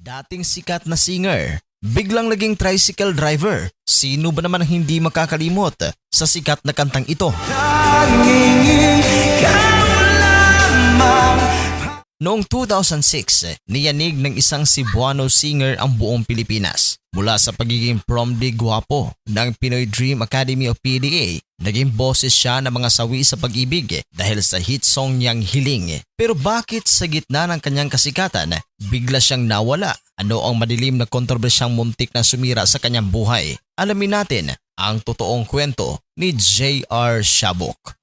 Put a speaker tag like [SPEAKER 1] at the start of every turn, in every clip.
[SPEAKER 1] Dating sikat na singer, biglang naging tricycle driver. Sino ba naman ang hindi makakalimot sa sikat na kantang ito? Noong 2006, niyanig ng isang Cebuano singer ang buong Pilipinas. Mula sa pagiging promdi gwapo ng Pinoy Dream Academy o PDA, naging boses siya ng mga sawi sa pag-ibig dahil sa hit song niyang Hiling. Pero bakit sa gitna ng kanyang kasikatan, bigla siyang nawala? Ano ang madilim na kontrobersyang muntik na sumira sa kanyang buhay? Alamin natin ang totoong kwento ni J.R. Shabok.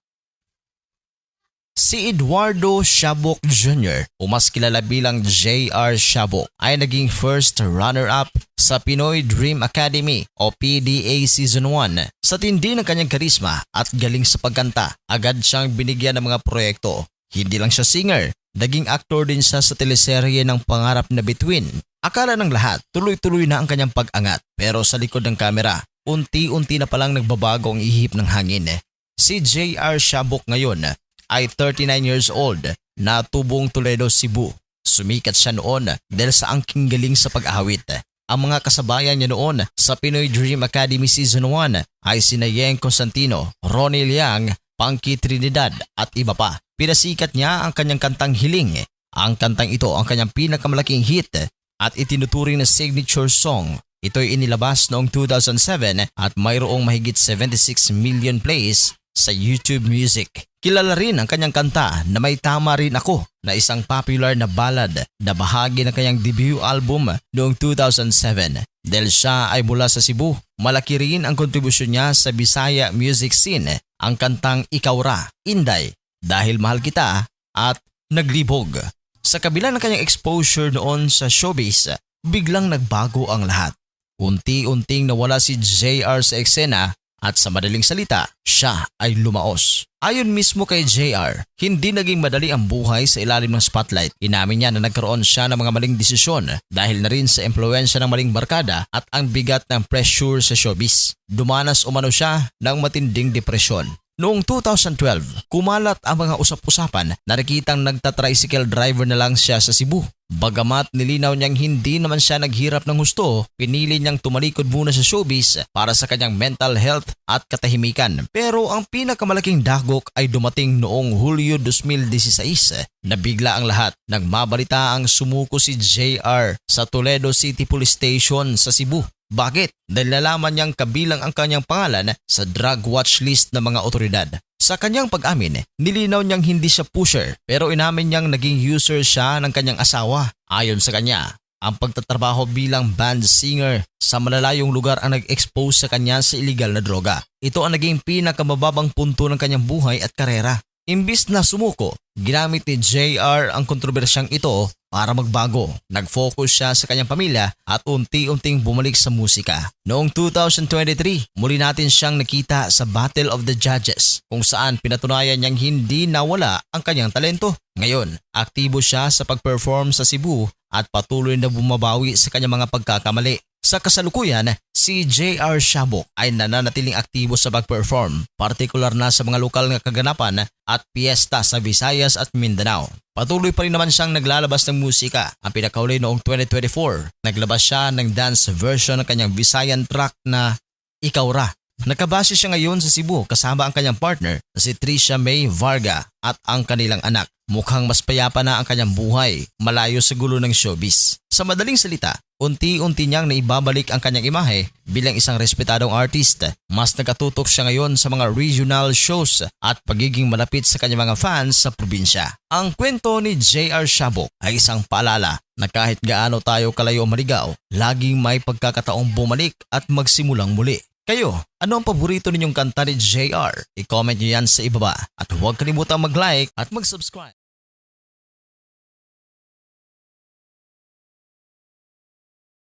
[SPEAKER 1] Si Eduardo Shabok Jr. o mas kilala bilang J.R. Shabok ay naging first runner-up sa Pinoy Dream Academy o PDA Season 1. Sa tindi ng kanyang karisma at galing sa pagkanta, agad siyang binigyan ng mga proyekto. Hindi lang siya singer, naging aktor din siya sa teleserye ng Pangarap na Bituin. Akala ng lahat, tuloy-tuloy na ang kanyang pag-angat, pero sa likod ng kamera, unti-unti na palang nagbabago ang ihip ng hangin. Si J.R. Shabok ngayon ay 39 years old na tubong Toledo, Cebu. Sumikat siya noon dahil sa angking galing sa pag-ahawit. Ang mga kasabayan niya noon sa Pinoy Dream Academy Season 1 ay sina Yeng Constantino, Ronnie Liang, Punky Trinidad at iba pa. Pinasikat niya ang kanyang kantang Hiling. Ang kantang ito ang kanyang pinakamalaking hit at itinuturing na signature song. Ito'y inilabas noong 2007 at mayroong mahigit 76 million plays sa YouTube Music. Kilala rin ang kanyang kanta na May Tama Rin Ako na isang popular na ballad na bahagi ng kanyang debut album noong 2007. Dahil siya ay mula sa Cebu, malaki rin ang kontribusyon niya sa Bisaya music scene. Ang kantang Ikaw Ra, Inday, Dahil Mahal Kita at Naglibog. Sa kabila ng kanyang exposure noon sa showbiz, biglang nagbago ang lahat. Unti-unting nawala si JR sa eksena at sa madaling salita, siya ay lumaos. Ayon mismo kay JR, hindi naging madali ang buhay sa ilalim ng spotlight. Inamin niya na nagkaroon siya ng mga maling desisyon dahil na rin sa impluwensya ng maling barkada at ang bigat ng pressure sa showbiz. Dumanas umano siya ng matinding depresyon. Noong 2012, kumalat ang mga usap-usapan na nakitang nagta-tricycle driver na lang siya sa Cebu. Bagamat nilinaw niyang hindi naman siya naghirap ng husto, pinili niyang tumalikod muna sa showbiz para sa kanyang mental health at katahimikan. Pero ang pinakamalaking dagok ay dumating noong Hulyo 2016 na bigla ang lahat nang mabalita ang sumuko si JR sa Toledo City Police Station sa Cebu. Bakit? Dahil nalaman niyang kabilang ang kanyang pangalan sa drug watch list ng mga otoridad. Sa kanyang pag-amin, nilinaw niyang hindi siya pusher pero inamin niyang naging user siya ng kanyang asawa. Ayon sa kanya, ang pagtatrabaho bilang band singer sa malalayong lugar ang nag-expose sa kanya sa illegal na droga. Ito ang naging pinakamababang punto ng kanyang buhay at karera. Imbis na sumuko, ginamit ni JR ang kontrobersyang ito para magbago. Nag-focus siya sa kanyang pamilya at unti-unting bumalik sa musika. Noong 2023, muli natin siyang nakita sa Battle of the Judges kung saan pinatunayan niyang hindi nawala ang kanyang talento. Ngayon, aktibo siya sa pag-perform sa Cebu at patuloy na bumabawi sa kanyang mga pagkakamali. Sa kasalukuyan, si J.R. Shabok ay nananatiling aktibo sa pag-perform, partikular na sa mga lokal na kaganapan at piyesta sa Visayas at Mindanao. Patuloy pa rin naman siyang naglalabas ng musika. Ang pinakahuli noong 2024, naglabas siya ng dance version ng kanyang Visayan track na Ikaw Ra. Nakabase siya ngayon sa Cebu kasama ang kanyang partner na si Trisha May Varga at ang kanilang anak. Mukhang mas payapa na ang kanyang buhay, malayo sa gulo ng showbiz. Sa madaling salita, unti-unti niyang naibabalik ang kanyang imahe bilang isang respetadong artist. Mas nakatutok siya ngayon sa mga regional shows at pagiging malapit sa kanyang mga fans sa probinsya. Ang kwento ni J.R. Shabok ay isang paalala na kahit gaano tayo kalayo maligaw, laging may pagkakataong bumalik at magsimulang muli. Kayo, ano ang paborito ninyong kanta ni JR? I-comment nyo yan sa ibaba at huwag kalimutang mag-like at mag-subscribe.